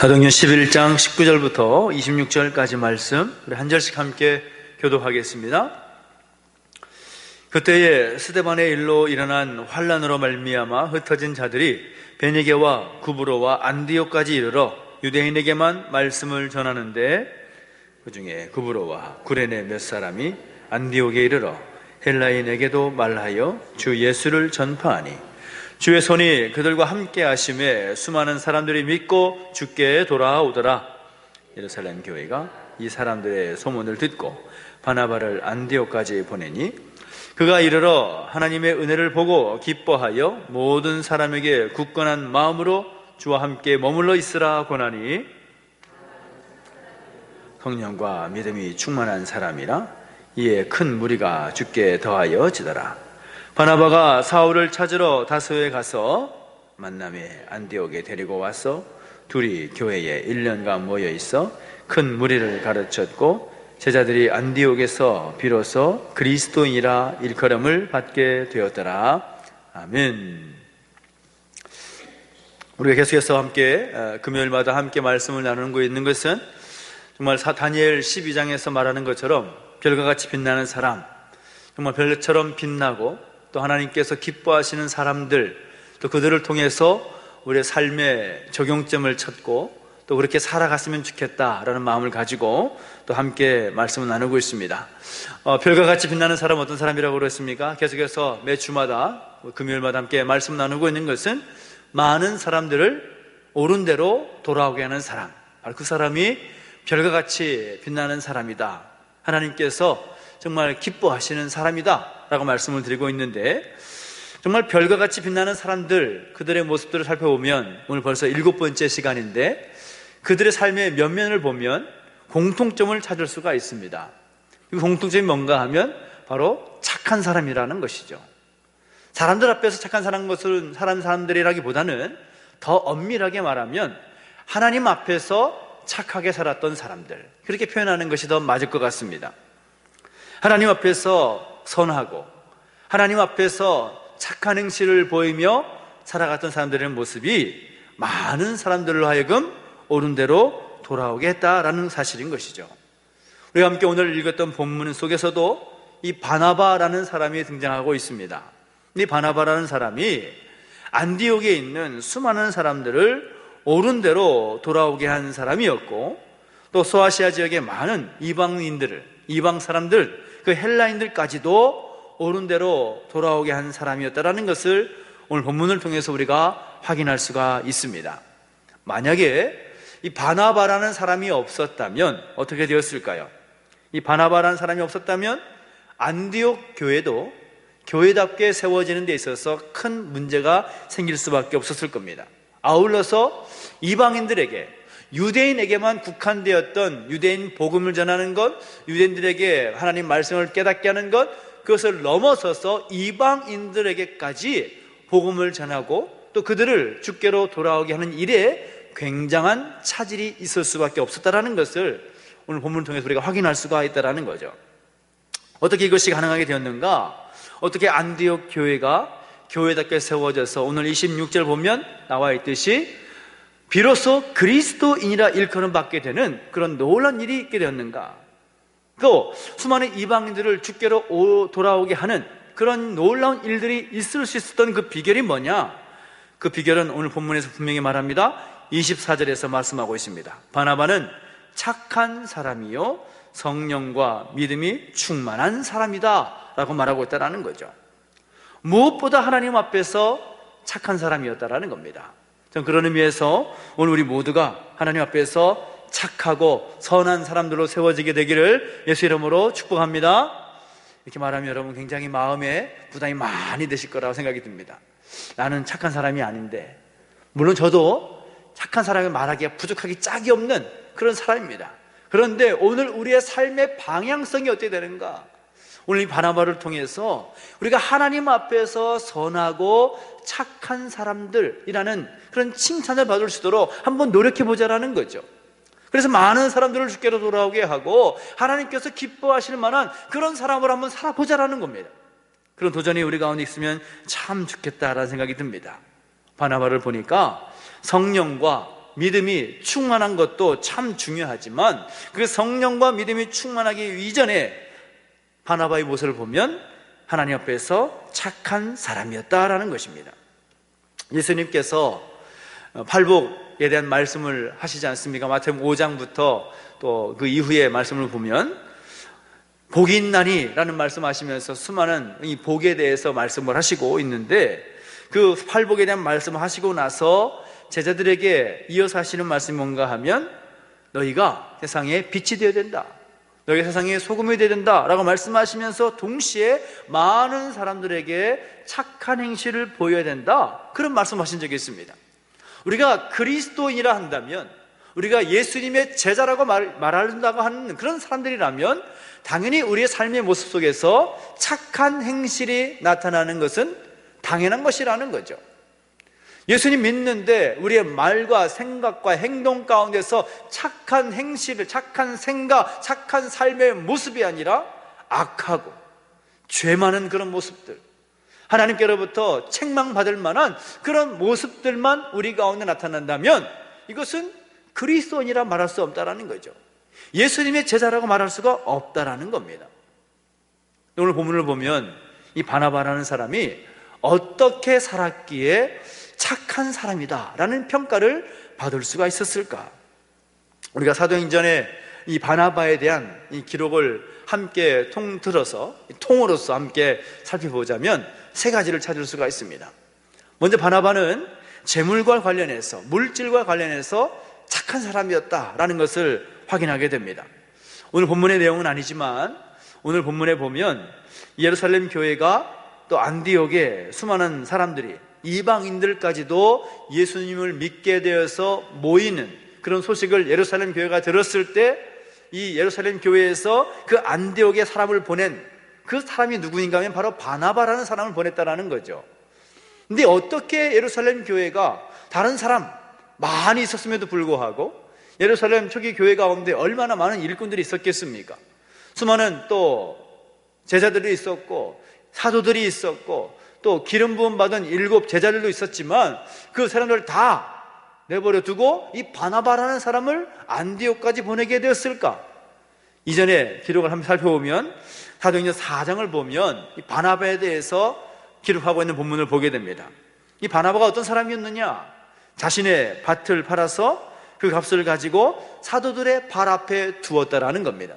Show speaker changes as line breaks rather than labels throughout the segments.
사도행전 11장 19절부터 26절까지 말씀 우리 한 절씩 함께 교독하겠습니다. 그때에 스데반의 일로 일어난 환난으로 말미암아 흩어진 자들이 베니게와 구브로와 안디옥까지 이르러 유대인에게만 말씀을 전하는데, 그 중에 구브로와 구레네 몇 사람이 안디옥에 이르러 헬라인에게도 말하여 주 예수를 전파하니 주의 손이 그들과 함께 하심에 수많은 사람들이 믿고 주께 돌아오더라. 예루살렘 교회가 이 사람들의 소문을 듣고 바나바를 안디옥까지 보내니 그가 이르러 하나님의 은혜를 보고 기뻐하여 모든 사람에게 굳건한 마음으로 주와 함께 머물러 있으라 권하니, 성령과 믿음이 충만한 사람이라 이에 큰 무리가 주께 더하여 지더라. 바나바가 사울을 찾으러 다소에 가서 만남에 안디옥에 데리고 와서 둘이 교회에 1년간 모여 있어 큰 무리를 가르쳤고, 제자들이 안디옥에서 비로소 그리스도인이라 일컬음을 받게 되었더라. 아멘. 우리가 계속해서 함께 금요일마다 함께 말씀을 나누고 있는 것은 정말 다니엘 12장에서 말하는 것처럼 별과 같이 빛나는 사람, 정말 별처럼 빛나고 또 하나님께서 기뻐하시는 사람들, 또 그들을 통해서 우리의 삶의 적용점을 찾고 또 그렇게 살아갔으면 좋겠다라는 마음을 가지고 또 함께 말씀을 나누고 있습니다. 별과 같이 빛나는 사람 어떤 사람이라고 그랬습니까? 계속해서 매 주마다 금요일마다 함께 말씀 나누고 있는 것은 많은 사람들을 옳은 대로 돌아오게 하는 사람, 바로 그 사람이 별과 같이 빛나는 사람이다, 하나님께서 정말 기뻐하시는 사람이다 라고 말씀을 드리고 있는데, 정말 별과 같이 빛나는 사람들, 그들의 모습들을 살펴보면 오늘 벌써 7번째 시간인데, 그들의 삶의 면면을 보면 공통점을 찾을 수가 있습니다. 그 공통점이 뭔가 하면 바로 착한 사람이라는 것이죠. 사람들 앞에서 착한 사람들이라기보다는 더 엄밀하게 말하면 하나님 앞에서 착하게 살았던 사람들, 그렇게 표현하는 것이 더 맞을 것 같습니다. 하나님 앞에서 선하고 하나님 앞에서 착한 행실을 보이며 살아갔던 사람들의 모습이 많은 사람들로 하여금 옳은 대로 돌아오게 했다라는 사실인 것이죠. 우리가 함께 오늘 읽었던 본문 속에서도 이 바나바라는 사람이 등장하고 있습니다. 이 바나바라는 사람이 안디옥에 있는 수많은 사람들을 옳은 대로 돌아오게 한 사람이었고, 또 소아시아 지역의 많은 이방 사람들, 그 헬라인들까지도 옳은 대로 돌아오게 한 사람이었다라는 것을 오늘 본문을 통해서 우리가 확인할 수가 있습니다. 만약에 이 바나바라는 사람이 없었다면 어떻게 되었을까요? 이 바나바라는 사람이 없었다면 안디옥 교회도 교회답게 세워지는 데 있어서 큰 문제가 생길 수밖에 없었을 겁니다. 아울러서 이방인들에게, 유대인에게만 국한되었던 유대인 복음을 전하는 것, 유대인들에게 하나님 말씀을 깨닫게 하는 것, 그것을 넘어서서 이방인들에게까지 복음을 전하고 또 그들을 주께로 돌아오게 하는 일에 굉장한 차질이 있을 수밖에 없었다라는 것을 오늘 본문을 통해서 우리가 확인할 수가 있다라는 거죠. 어떻게 이것이 가능하게 되었는가? 어떻게 안디옥 교회가 교회답게 세워져서 오늘 26절 보면 나와 있듯이 비로소 그리스도인이라 일컬음 받게 되는 그런 놀라운 일이 있게 되었는가? 또 수많은 이방인들을 주께로 돌아오게 하는 그런 놀라운 일들이 있을 수 있었던 그 비결이 뭐냐? 그 비결은 오늘 본문에서 분명히 말합니다. 24절에서 말씀하고 있습니다. 바나바는 착한 사람이요 성령과 믿음이 충만한 사람이다 라고 말하고 있다는 거죠. 무엇보다 하나님 앞에서 착한 사람이었다라는 겁니다. 전 그런 의미에서 오늘 우리 모두가 하나님 앞에서 착하고 선한 사람들로 세워지게 되기를 예수 이름으로 축복합니다. 이렇게 말하면 여러분 굉장히 마음에 부담이 많이 되실 거라고 생각이 듭니다. 나는 착한 사람이 아닌데, 물론 저도 착한 사람이 말하기에 부족하기 짝이 없는 그런 사람입니다. 그런데 오늘 우리의 삶의 방향성이 어떻게 되는가? 오늘 이 바나바를 통해서 우리가 하나님 앞에서 선하고 착한 사람들이라는 그런 칭찬을 받을 수 있도록 한번 노력해보자라는 거죠. 그래서 많은 사람들을 주께로 돌아오게 하고 하나님께서 기뻐하실 만한 그런 사람으로 한번 살아보자라는 겁니다. 그런 도전이 우리 가운데 있으면 참 좋겠다라는 생각이 듭니다. 바나바를 보니까 성령과 믿음이 충만한 것도 참 중요하지만 그 성령과 믿음이 충만하기 이전에 바나바의 모습을 보면 하나님 앞에서 착한 사람이었다라는 것입니다. 예수님께서 팔복에 대한 말씀을 하시지 않습니까? 마태복음 5장부터 또 그 이후의 말씀을 보면 복이 있나니 라는 말씀하시면서 수많은 이 복에 대해서 말씀을 하시고 있는데, 그 팔복에 대한 말씀을 하시고 나서 제자들에게 이어서 하시는 말씀이 뭔가 하면 너희가 세상에 빛이 되어야 된다, 너희가 세상에 소금이 되어야 된다 라고 말씀하시면서 동시에 많은 사람들에게 착한 행실을 보여야 된다, 그런 말씀하신 적이 있습니다. 우리가 그리스도인이라 한다면, 우리가 예수님의 제자라고 말한다고 하는 그런 사람들이라면 당연히 우리의 삶의 모습 속에서 착한 행실이 나타나는 것은 당연한 것이라는 거죠. 예수님 믿는데 우리의 말과 생각과 행동 가운데서 착한 행실을, 착한 생각, 착한 삶의 모습이 아니라 악하고 죄 많은 그런 모습들, 하나님께로부터 책망받을 만한 그런 모습들만 우리 가운데 나타난다면 이것은 그리스도인이라 말할 수 없다라는 거죠. 예수님의 제자라고 말할 수가 없다라는 겁니다. 오늘 본문을 보면 이 바나바라는 사람이 어떻게 살았기에 착한 사람이다 라는 평가를 받을 수가 있었을까? 우리가 사도행전에 이 바나바에 대한 이 기록을 함께 통으로서 함께 살펴보자면 세 가지를 찾을 수가 있습니다. 먼저 바나바는 재물과 관련해서, 물질과 관련해서 착한 사람이었다라는 것을 확인하게 됩니다. 오늘 본문의 내용은 아니지만 오늘 본문에 보면 예루살렘 교회가 또 안디옥에 수많은 사람들이, 이방인들까지도 예수님을 믿게 되어서 모이는 그런 소식을 예루살렘 교회가 들었을 때 이 예루살렘 교회에서 그 안디옥에 사람을 보낸 그 사람이 누구인가 하면 바로 바나바라는 사람을 보냈다라는 거죠. 근데 어떻게 예루살렘 교회가 다른 사람 많이 있었음에도 불구하고 예루살렘 초기 교회 가운데 얼마나 많은 일꾼들이 있었겠습니까? 수많은 또 제자들이 있었고 사도들이 있었고 또 기름 부음 받은 7 제자들도 있었지만 그 사람들을 다 내버려 두고 이 바나바라는 사람을 안디옥까지 보내게 되었을까? 이전에 기록을 한번 살펴보면 사도행전 4장을 보면 이 바나바에 대해서 기록하고 있는 본문을 보게 됩니다. 이 바나바가 어떤 사람이었느냐? 자신의 밭을 팔아서 그 값을 가지고 사도들의 발 앞에 두었다라는 겁니다.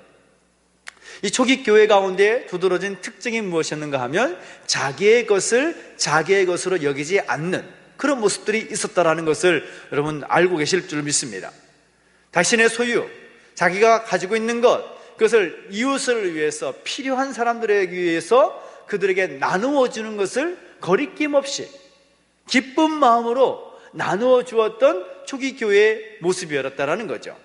이 초기 교회 가운데 두드러진 특징이 무엇이었는가 하면 자기의 것을 자기의 것으로 여기지 않는 그런 모습들이 있었다라는 것을 여러분 알고 계실 줄 믿습니다. 자신의 소유, 자기가 가지고 있는 것, 그것을 이웃을 위해서, 필요한 사람들에게 위해서 그들에게 나누어 주는 것을 거리낌 없이 기쁜 마음으로 나누어 주었던 초기 교회의 모습이었다라는 거죠.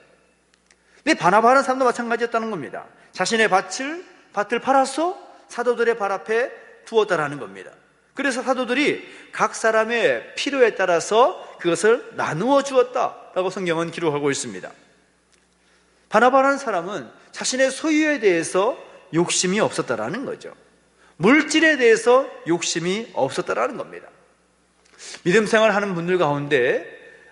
근데 바나바라는 사람도 마찬가지였다는 겁니다. 자신의 밭을 팔아서 사도들의 발 앞에 두었다라는 겁니다. 그래서 사도들이 각 사람의 필요에 따라서 그것을 나누어 주었다라고 성경은 기록하고 있습니다. 바나바라는 사람은 자신의 소유에 대해서 욕심이 없었다라는 거죠. 물질에 대해서 욕심이 없었다라는 겁니다. 믿음 생활하는 분들 가운데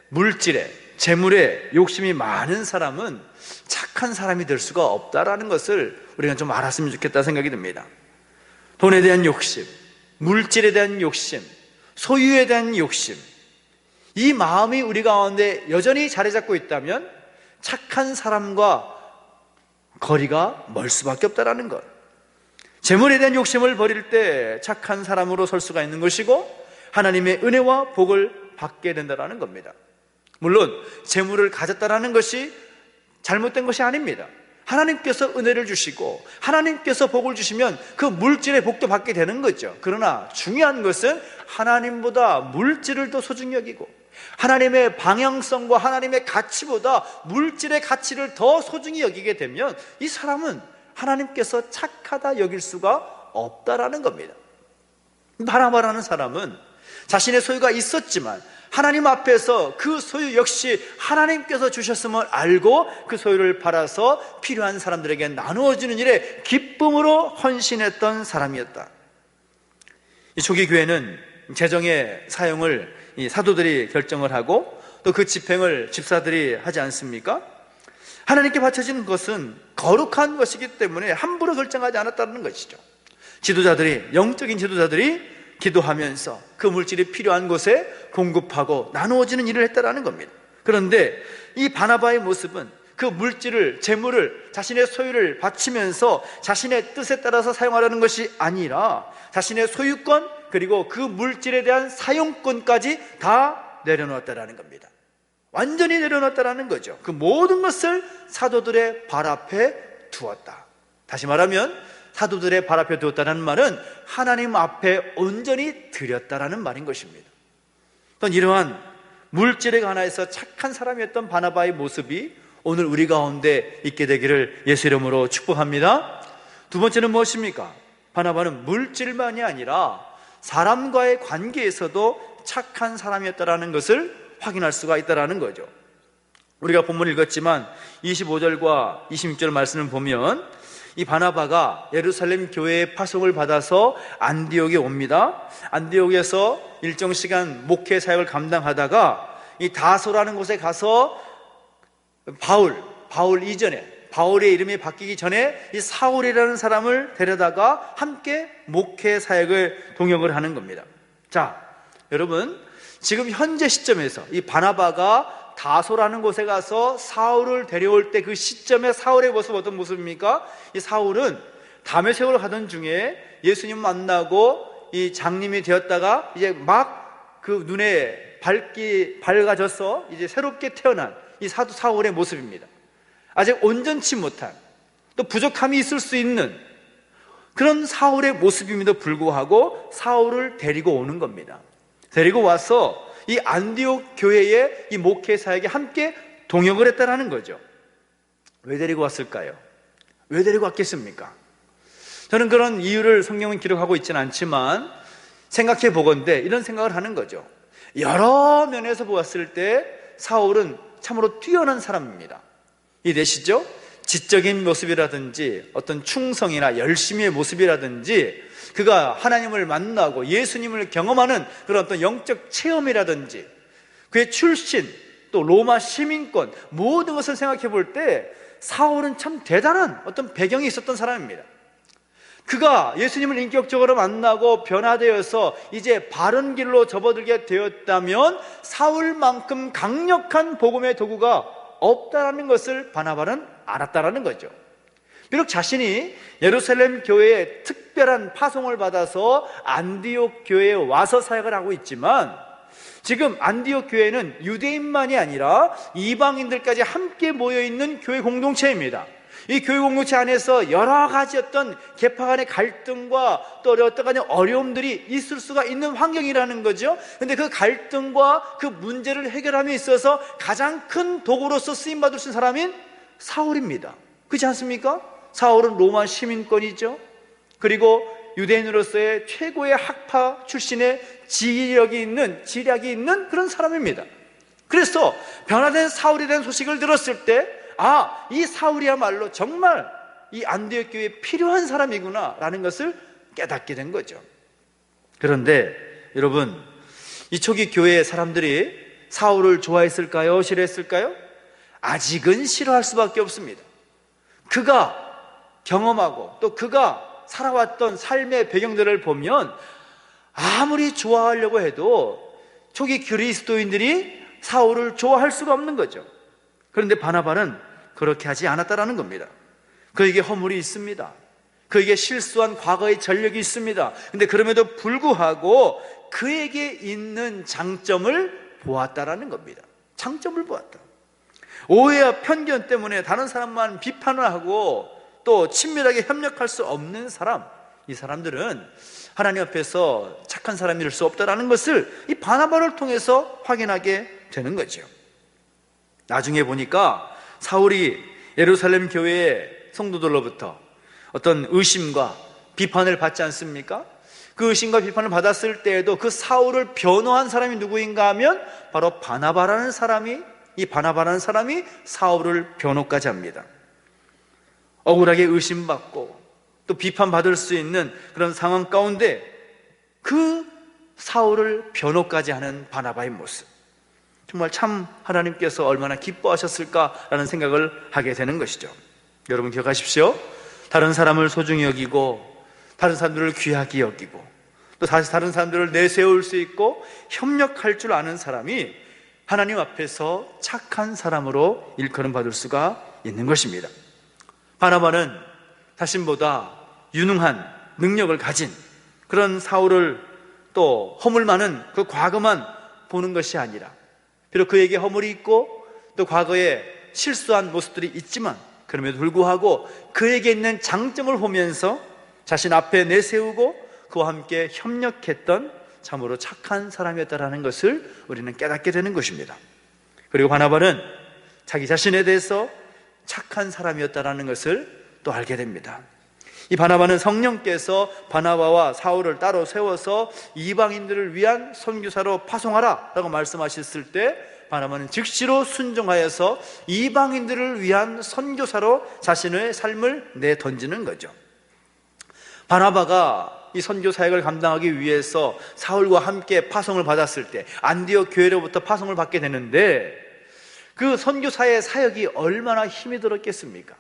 물질에, 재물에 욕심이 많은 사람은 착한 사람이 될 수가 없다라는 것을 우리가 좀 알았으면 좋겠다 생각이 듭니다. 돈에 대한 욕심, 물질에 대한 욕심, 소유에 대한 욕심, 이 마음이 우리 가운데 여전히 자리 잡고 있다면 착한 사람과 거리가 멀 수밖에 없다라는 것. 재물에 대한 욕심을 버릴 때 착한 사람으로 설 수가 있는 것이고 하나님의 은혜와 복을 받게 된다는 겁니다. 물론 재물을 가졌다라는 것이 잘못된 것이 아닙니다. 하나님께서 은혜를 주시고 하나님께서 복을 주시면 그 물질의 복도 받게 되는 거죠. 그러나 중요한 것은 하나님보다 물질을 더 소중히 여기고 하나님의 방향성과 하나님의 가치보다 물질의 가치를 더 소중히 여기게 되면 이 사람은 하나님께서 착하다 여길 수가 없다라는 겁니다. 바나바라는 사람은 자신의 소유가 있었지만 하나님 앞에서 그 소유 역시 하나님께서 주셨음을 알고 그 소유를 팔아서 필요한 사람들에게 나누어주는 일에 기쁨으로 헌신했던 사람이었다. 이 초기 교회는 재정의 사용을 이 사도들이 결정을 하고 또 그 집행을 집사들이 하지 않습니까? 하나님께 바쳐진 것은 거룩한 것이기 때문에 함부로 결정하지 않았다는 것이죠. 지도자들이, 영적인 지도자들이 기도하면서 그 물질이 필요한 곳에 공급하고 나누어지는 일을 했다라는 겁니다. 그런데 이 바나바의 모습은 그 물질을, 재물을, 자신의 소유를 바치면서 자신의 뜻에 따라서 사용하려는 것이 아니라 자신의 소유권, 그리고 그 물질에 대한 사용권까지 다 내려놓았다라는 겁니다. 완전히 내려놓았다라는 거죠. 그 모든 것을 사도들의 발 앞에 두었다. 다시 말하면 사도들의 발 앞에 두었다는 말은 하나님 앞에 온전히 드렸다라는 말인 것입니다. 또 이러한 물질에 관해서 착한 사람이었던 바나바의 모습이 오늘 우리 가운데 있게 되기를 예수 이름으로 축복합니다. 두 번째는 무엇입니까? 바나바는 물질만이 아니라 사람과의 관계에서도 착한 사람이었다라는 것을 확인할 수가 있다는 거죠. 우리가 본문을 읽었지만 25절과 26절 말씀을 보면 이 바나바가 예루살렘 교회의 파송을 받아서 안디옥에 옵니다. 안디옥에서 일정 시간 목회 사역을 감당하다가 이 다소라는 곳에 가서 바울 이전에, 바울의 이름이 바뀌기 전에 이 사울이라는 사람을 데려다가 함께 목회 사역을 동역을 하는 겁니다. 자, 여러분, 지금 현재 시점에서 이 바나바가 다소라는 곳에 가서 사울을 데려올 때 그 시점에 사울의 모습 어떤 모습입니까? 이 사울은 다메섹으로 가던 중에 예수님 만나고 이 장님이 되었다가 이제 막 그 눈에 밝아져서 이제 새롭게 태어난 이 사도 사울의 모습입니다. 아직 온전치 못한, 또 부족함이 있을 수 있는 그런 사울의 모습임에도 불구하고 사울을 데리고 오는 겁니다. 데리고 와서 이 안디옥 교회의 이 목회 사역에 함께 동역을 했다라는 거죠. 왜 데리고 왔을까요? 왜 데리고 왔겠습니까? 저는 그런 이유를 성경은 기록하고 있지는 않지만 생각해 보건대 이런 생각을 하는 거죠. 여러 면에서 보았을 때 사울은 참으로 뛰어난 사람입니다. 이해되시죠? 지적인 모습이라든지 어떤 충성이나 열심의 모습이라든지 그가 하나님을 만나고 예수님을 경험하는 그런 어떤 영적 체험이라든지 그의 출신, 또 로마 시민권, 모든 것을 생각해 볼 때 사울은 참 대단한 어떤 배경이 있었던 사람입니다. 그가 예수님을 인격적으로 만나고 변화되어서 이제 바른 길로 접어들게 되었다면 사울만큼 강력한 복음의 도구가 없다라는 것을 바나바는 알았다라는 거죠. 비록 자신이 예루살렘 교회에 특별한 파송을 받아서 안디옥 교회에 와서 사역을 하고 있지만 지금 안디옥 교회는 유대인만이 아니라 이방인들까지 함께 모여있는 교회 공동체입니다. 이 교회 공동체 안에서 여러 가지 어떤 계파 간의 갈등과 또 어떤 간의 어려움들이 있을 수가 있는 환경이라는 거죠. 근데 그 갈등과 그 문제를 해결함에 있어서 가장 큰 도구로서 쓰임받을 수 있는 사람인 사울입니다. 그렇지 않습니까? 사울은 로마 시민권이죠. 그리고 유대인으로서의 최고의 학파 출신의 지력이 있는 그런 사람입니다. 그래서 변화된 사울에 대한 소식을 들었을 때 이 사울이야말로 정말 이 안디옥 교회에 필요한 사람이구나 라는 것을 깨닫게 된 거죠. 그런데 여러분, 이 초기 교회의 사람들이 사울을 좋아했을까요? 싫어했을까요? 아직은 싫어할 수밖에 없습니다. 그가 경험하고 또 그가 살아왔던 삶의 배경들을 보면 아무리 좋아하려고 해도 초기 그리스도인들이 사울을 좋아할 수가 없는 거죠. 그런데 바나바는 그렇게 하지 않았다라는 겁니다. 그에게 허물이 있습니다. 그에게 실수한 과거의 전력이 있습니다. 그런데 그럼에도 불구하고 그에게 있는 장점을 보았다라는 겁니다. 장점을 보았다. 오해와 편견 때문에 다른 사람만 비판을 하고 또 친밀하게 협력할 수 없는 사람, 이 사람들은 하나님 앞에서 착한 사람이 될 수 없다라는 것을 이 바나바를 통해서 확인하게 되는 거죠. 나중에 보니까 사울이 예루살렘 교회의 성도들로부터 어떤 의심과 비판을 받지 않습니까? 그 의심과 비판을 받았을 때에도 그 사울을 변호한 사람이 누구인가 하면 바로 바나바라는 사람이, 이 바나바라는 사람이 사울을 변호까지 합니다. 억울하게 의심받고 또 비판받을 수 있는 그런 상황 가운데 그 사울을 변호까지 하는 바나바의 모습, 정말 참 하나님께서 얼마나 기뻐하셨을까라는 생각을 하게 되는 것이죠. 여러분 기억하십시오. 다른 사람을 소중히 여기고 다른 사람들을 귀하게 여기고 또 다시 다른 사람들을 내세울 수 있고 협력할 줄 아는 사람이 하나님 앞에서 착한 사람으로 일컬음 받을 수가 있는 것입니다. 바나바는 자신보다 유능한 능력을 가진 그런 사울을 또 허물 많은 그 과거만 보는 것이 아니라, 비록 그에게 허물이 있고 또 과거에 실수한 모습들이 있지만 그럼에도 불구하고 그에게 있는 장점을 보면서 자신 앞에 내세우고 그와 함께 협력했던 참으로 착한 사람이었다는 것을 우리는 깨닫게 되는 것입니다. 그리고 바나바는 자기 자신에 대해서 착한 사람이었다는 것을 또 알게 됩니다. 이 바나바는 성령께서 바나바와 사울을 따로 세워서 이방인들을 위한 선교사로 파송하라 라고 말씀하셨을 때 바나바는 즉시로 순종하여서 이방인들을 위한 선교사로 자신의 삶을 내던지는 거죠. 바나바가 이 선교 사역을 감당하기 위해서 사울과 함께 파송을 받았을 때 안디옥 교회로부터 파송을 받게 되는데 그 선교사의 사역이 얼마나 힘이 들었겠습니까?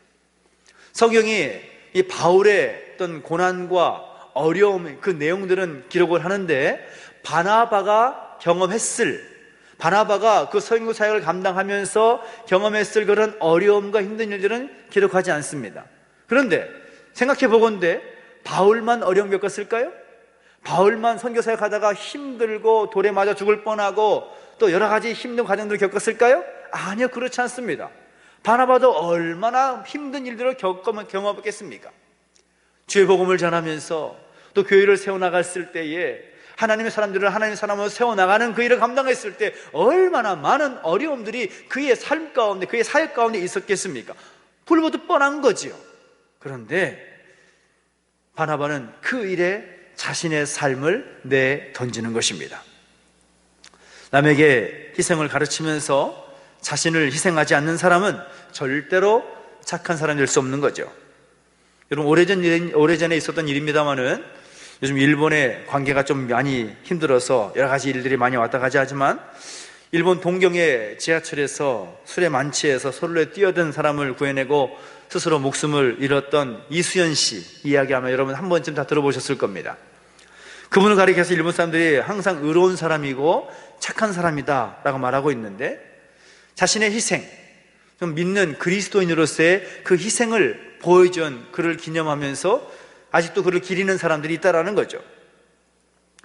성경이 이 바울의 어떤 고난과 어려움 그 내용들은 기록을 하는데 바나바가 그 선교 사역을 감당하면서 경험했을 그런 어려움과 힘든 일들은 기록하지 않습니다. 그런데 생각해 보건대 바울만 어려움 겪었을까요? 바울만 선교 사역하다가 힘들고 돌에 맞아 죽을 뻔하고 또 여러 가지 힘든 과정들을 겪었을까요? 아니요, 그렇지 않습니다. 바나바도 얼마나 힘든 일들을 경험했겠습니까? 주의 복음을 전하면서 또 교회를 세워나갔을 때에 하나님의 사람들을 하나님의 사람으로 세워나가는 그 일을 감당했을 때 얼마나 많은 어려움들이 그의 삶 가운데, 그의 사역 가운데 있었겠습니까? 불보듯 뻔한 거지요. 그런데 바나바는 그 일에 자신의 삶을 내던지는 것입니다. 남에게 희생을 가르치면서 자신을 희생하지 않는 사람은 절대로 착한 사람이 될 수 없는 거죠. 여러분, 오래전에 있었던 일입니다만은 요즘 일본의 관계가 좀 많이 힘들어서 여러 가지 일들이 많이 왔다 가지 하지만 일본 동경의 지하철에서 술에 만취해서 선로에 뛰어든 사람을 구해내고 스스로 목숨을 잃었던 이수연 씨 이야기 아마 여러분 한 번쯤 다 들어보셨을 겁니다. 그분을 가리켜서 일본 사람들이 항상 의로운 사람이고 착한 사람이다 라고 말하고 있는데 자신의 희생, 좀 믿는 그리스도인으로서의 그 희생을 보여준 그를 기념하면서 아직도 그를 기리는 사람들이 있다라는 거죠.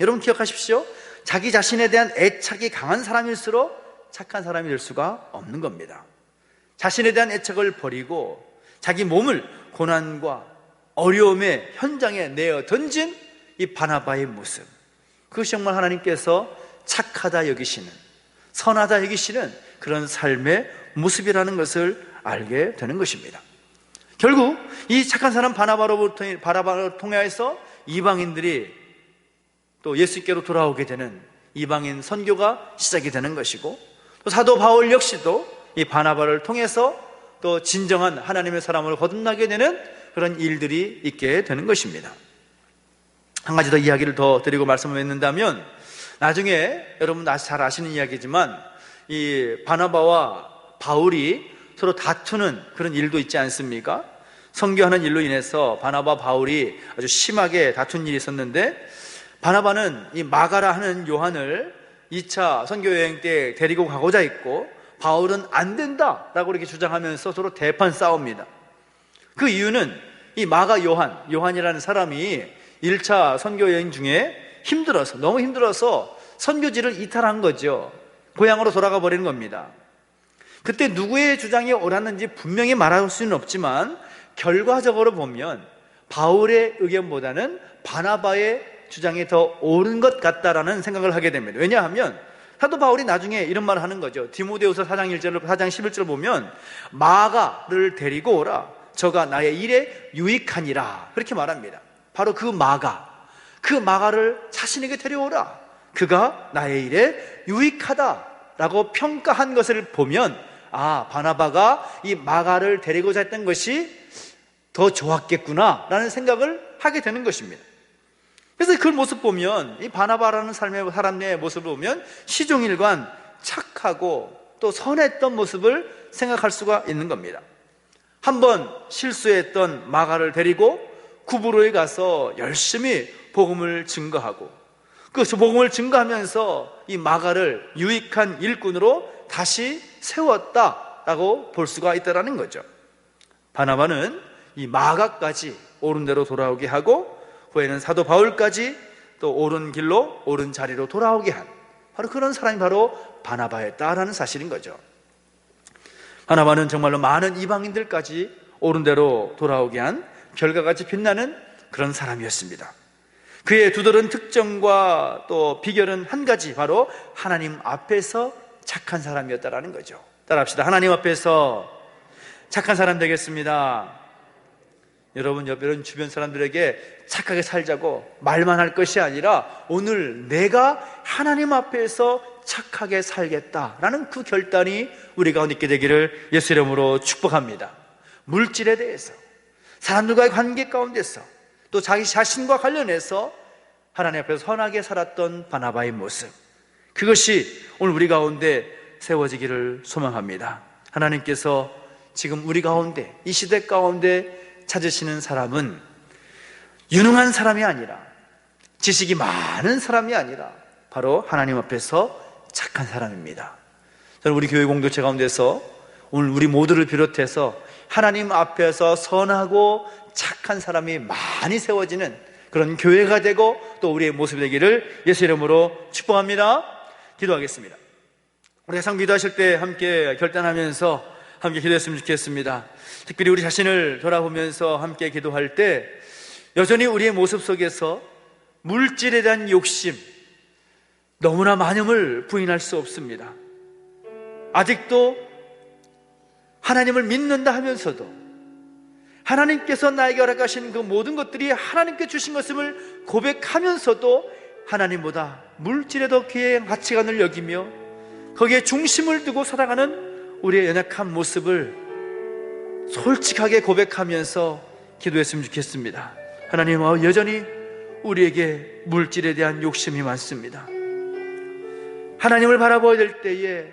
여러분 기억하십시오. 자기 자신에 대한 애착이 강한 사람일수록 착한 사람이 될 수가 없는 겁니다. 자신에 대한 애착을 버리고 자기 몸을 고난과 어려움의 현장에 내어 던진 이 바나바의 모습, 그것이 정말 하나님께서 착하다 여기시는, 선하다 여기시는 그런 삶의 모습이라는 것을 알게 되는 것입니다. 결국 이 착한 사람 바나바를 통해서 이방인들이 또 예수께로 돌아오게 되는 이방인 선교가 시작이 되는 것이고, 또 사도 바울 역시도 이 바나바를 통해서 또 진정한 하나님의 사람을 거듭나게 되는 그런 일들이 있게 되는 것입니다. 한 가지 더 이야기를 더 드리고 말씀을 맺는다면, 나중에 여러분 잘 아시는 이야기지만 이 바나바와 바울이 서로 다투는 그런 일도 있지 않습니까? 선교하는 일로 인해서 바나바 바울이 아주 심하게 다툰 일이 있었는데, 바나바는 이 마가라 하는 요한을 2차 선교여행 때 데리고 가고자 했고, 바울은 안 된다라고 이렇게 주장하면서 서로 대판 싸웁니다. 그 이유는 이 마가 요한이라는 사람이 1차 선교여행 중에 너무 힘들어서 선교지를 이탈한 거죠. 고향으로 돌아가 버리는 겁니다. 그때 누구의 주장이 옳았는지 분명히 말할 수는 없지만 결과적으로 보면 바울의 의견보다는 바나바의 주장이 더 옳은 것 같다라는 생각을 하게 됩니다. 왜냐하면 사도 바울이 나중에 이런 말을 하는 거죠. 디모데후서 4장 11절 보면 마가를 데리고 오라, 저가 나의 일에 유익하니라, 그렇게 말합니다. 바로 그 마가를 자신에게 데려오라, 그가 나의 일에 유익하다라고 평가한 것을 보면, 바나바가 이 마가를 데리고자 했던 것이 더 좋았겠구나 라는 생각을 하게 되는 것입니다. 그래서 그 모습 보면, 이 바나바라는 사람의 모습을 보면 시종일관 착하고 또 선했던 모습을 생각할 수가 있는 겁니다. 한번 실수했던 마가를 데리고 구브로에 가서 열심히 복음을 증거하고 그 복음을 증거하면서 이 마가를 유익한 일꾼으로 다시 세웠다라고 볼 수가 있다는 거죠. 바나바는 이 마가까지 옳은 대로 돌아오게 하고 후에는 사도 바울까지 또 옳은 길로 옳은 자리로 돌아오게 한 바로 그런 사람이 바로 바나바였다라는 사실인 거죠. 바나바는 정말로 많은 이방인들까지 옳은 대로 돌아오게 한 별과같이 빛나는 그런 사람이었습니다. 그의 두드러진 특징과 또 비결은 한 가지, 바로 하나님 앞에서 착한 사람이었다라는 거죠. 따라합시다. 하나님 앞에서 착한 사람 되겠습니다. 여러분 주변 사람들에게 착하게 살자고 말만 할 것이 아니라 오늘 내가 하나님 앞에서 착하게 살겠다라는 그 결단이 우리 가운데 있게 되기를 예수 이름으로 축복합니다. 물질에 대해서, 사람들과의 관계 가운데서, 또 자기 자신과 관련해서 하나님 앞에서 선하게 살았던 바나바의 모습, 그것이 오늘 우리 가운데 세워지기를 소망합니다. 하나님께서 지금 우리 가운데, 이 시대 가운데 찾으시는 사람은 유능한 사람이 아니라, 지식이 많은 사람이 아니라 바로 하나님 앞에서 착한 사람입니다. 저는 우리 교회 공동체 가운데서 오늘 우리 모두를 비롯해서 하나님 앞에서 선하고 착한 사람이 많이 세워지는 그런 교회가 되고 또 우리의 모습이 되기를 예수 이름으로 축복합니다. 기도하겠습니다. 우리 항상 기도하실 때 함께 결단하면서 함께 기도했으면 좋겠습니다. 특별히 우리 자신을 돌아보면서 함께 기도할 때 여전히 우리의 모습 속에서 물질에 대한 욕심 너무나 많음을 부인할 수 없습니다. 아직도 하나님을 믿는다 하면서도 하나님께서 나에게 허락하신 그 모든 것들이 하나님께 주신 것임을 고백하면서도 하나님보다 물질에 더 귀한 가치관을 여기며 거기에 중심을 두고 살아가는 우리의 연약한 모습을 솔직하게 고백하면서 기도했으면 좋겠습니다. 하나님, 여전히 우리에게 물질에 대한 욕심이 많습니다. 하나님을 바라봐야 될 때에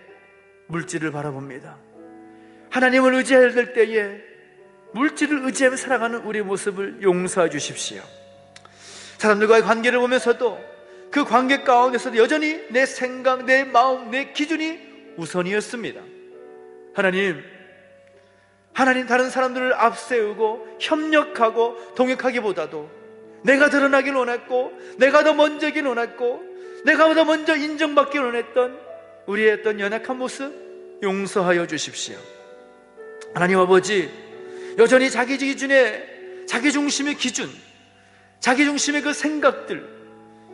물질을 바라봅니다. 하나님을 의지해야 될 때에 물질을 의지하며 살아가는 우리의 모습을 용서해 주십시오. 사람들과의 관계를 보면서도 그 관계 가운데서도 여전히 내 생각, 내 마음, 내 기준이 우선이었습니다. 하나님 다른 사람들을 앞세우고 협력하고 동역하기보다도 내가 드러나길 원했고, 내가 더 먼저길 원했고, 내가 더 먼저 인정받길 원했던 우리의 어떤 연약한 모습 용서하여 주십시오. 하나님 아버지, 여전히 자기 기준에, 자기 중심의 기준, 자기 중심의 그 생각들,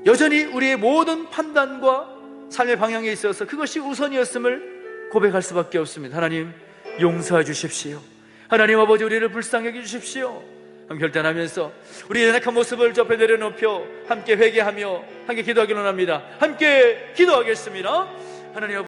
여전히 우리의 모든 판단과 삶의 방향에 있어서 그것이 우선이었음을 고백할 수밖에 없습니다. 하나님 용서해 주십시오. 하나님 아버지, 우리를 불쌍히 여겨 주십시오. 결단하면서 우리의 연약한 모습을 저 앞에 내려놓고 함께 회개하며 함께 기도하기를 원합니다. 함께 기도하겠습니다. 하나님 아버지,